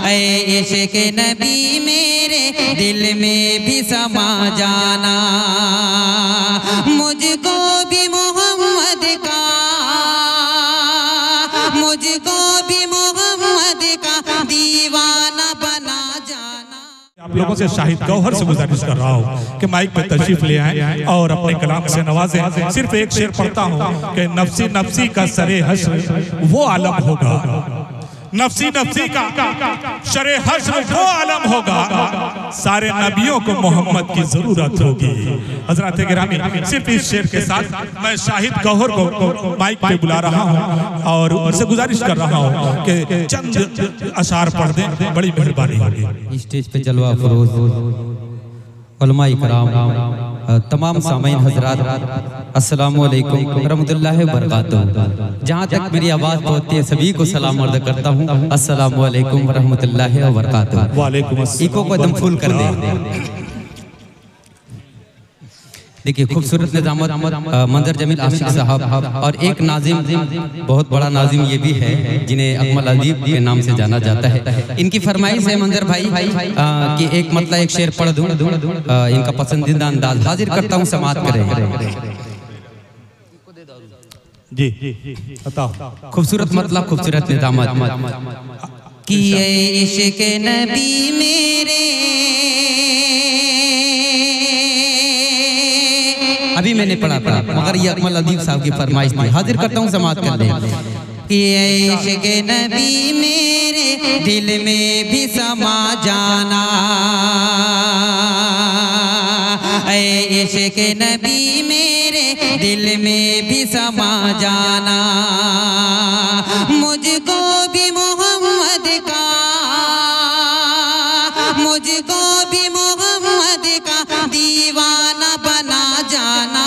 ऐ इश्क नबी मेरे दिल में भी समा जाना, मुझको भी मोहम्मद का, मुझको भी मोहम्मद का दीवाना बना जाना। आप लोगों से शाहिद गौहर से गुजारिश कर रहा हूँ कि माइक पे तशरीफ ले आए और अपने कलाम से नवाजें। सिर्फ एक शेर पढ़ता हूँ कि नफ्सी नफ्सी का सरे हश्र वो आलम होगा, नफ्सी नफ्सी का शरे हश्र वो आलम होगा, सारे नबियों को मोहम्मद की जरूरत होगी। हजरत गिरामी, सिर्फ इस शेर के साथ मैं शाहिद गौहर को माइक पे बुला रहा हूँ और उनसे गुजारिश कर रहा हूँ कि चंद अशार पढ़ दें, बड़ी मेहरबानी होगी। स्टेज पे जलवा फरोज उलमा इकराम, तमाम सामीन हजरात, अस्सलामु अलैकुम रहमतुल्लाहि व बरकातहू। जहाँ तक मेरी आवाज़ पहुँचती है सभी को सलाम अर्ज़ करता हूँ, अस्सलामु अलैकुम रहमतुल्लाहि व बरकातहू। वालेकुम अस्सलाम। इको को एकदम फुल कर दे। देखिए खूबसूरत निज़ामत मंजर जमील आशिक साहब और एक नाजिम, बहुत बड़ा नाजिम ये भी है जिन्हें अकमल अदीब के नाम से जाना जाता है। इनकी फरमाइश है मंजर भाई कि एक मतलब एक शेर पढ़ दूं, इनका पसंदीदा अंदाज हाजिर करता हूँ, समाअत करें जी। खूबसूरत मतलब खूबसूरत निज़ामत कि इश्क नबी मेरे, अभी मैंने पढ़ा मगर ये अकमल अदीब साहब की फरमाइश थी, हाजिर करता हूँ, समाअत कर दें कि इश्क नबी मेरे दिल में भी समा जाना, ऐ इश्क नबी मेरे दिल में भी समा जाना, मुझको भी मोहम्मद का, मुझको भी मोहम्मद का दीवाना बना जाना,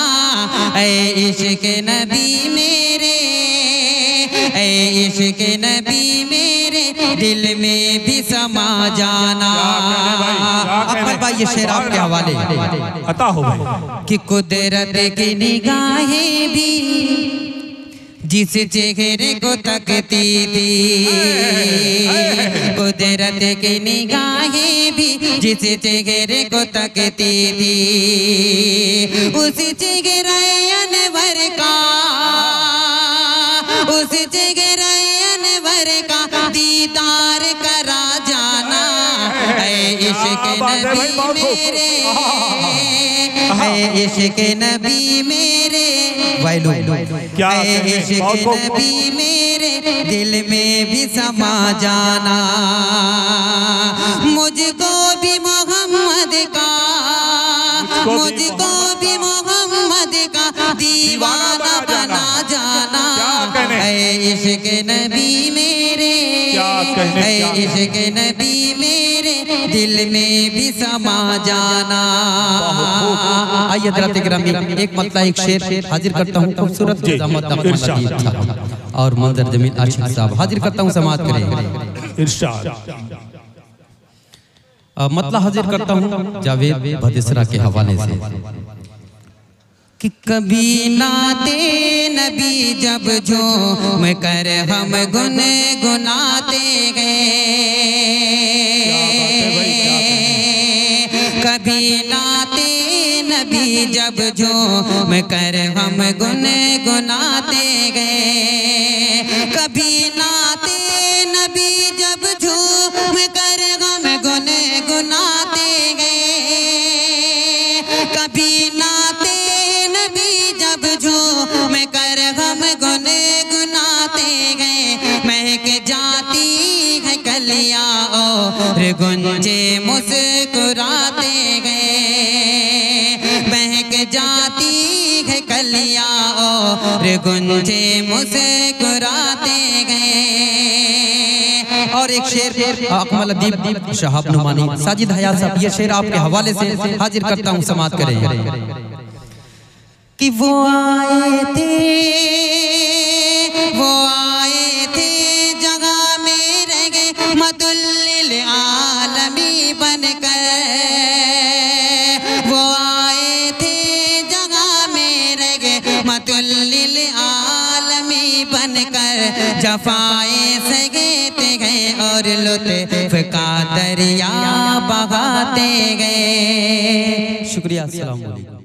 ऐ इश्क नबी मेरे, ऐ इश्क नबी मेरे दिल में भी समा जाना। अकबर भाई ये शेर आपके हवाले अता हो भाई कि कुदरत की निगाहें भी जिस चेहरे को तकती थी, कुदरत की निगाहें भी जिस चेहरे को तकती थी, उस चेहरे अनवर का, उस चेहरे अनवर का दीदार करा जाना, ऐ इश्क नबी मेरे, ऐ इश्क नबी मेरे, ऐ इश्क नबी मेरे दिल में भी समा जाना, मुझको भी मोहम्मद का, मुझको भी मोहम्मद का दीवाना बना जाना, ऐ इश्क नबी मेरे, ऐ इश्क नबी मेरे दिल में भी समा जाना। आइए हज़रात गिरामी, एक मतलब एक शेर हाजिर करता हूँ, खूबसूरत और मंजर जमील आशिक साहब हाजिर करता हूँ, समाअत करें इरशाद। मतलब हाजिर करता हूँ जावेद भदेसरा के हवाले से कि कभी नाते नबी जब झूम कर हम गुनगुनाते गए, कभी नाते नबी जब झूम कर हम गुनगुनाते गए, कभी नाते नबी जब झूम कर हम गुनगुनाते गए, कभी नाते नबी जब झूम कर हम गुनगुनाते गए, महक जाती है कलियां और गुंजे मुस्कुराते गए, महक जाती है कलियां और गुंजे मुस्कुराते गए। और एक शेर अकमल अदीब शहाब नुमानी साजिद हयात साहब, ये शेर आपके हवाले से हाजिर करता हूँ, समाअत करें कि वो आए थे, वो आए थे जगह में रह गए मदुल्लिल आलमी बनकर, वो आए थे जगह में रह गए मदुल्लिल आलमी बनकर, जफाएं सहते गए और लुत्फ़ लुत्फ का दरिया बहाते गए। शुक्रिया, अस्सलाम वालेकुम।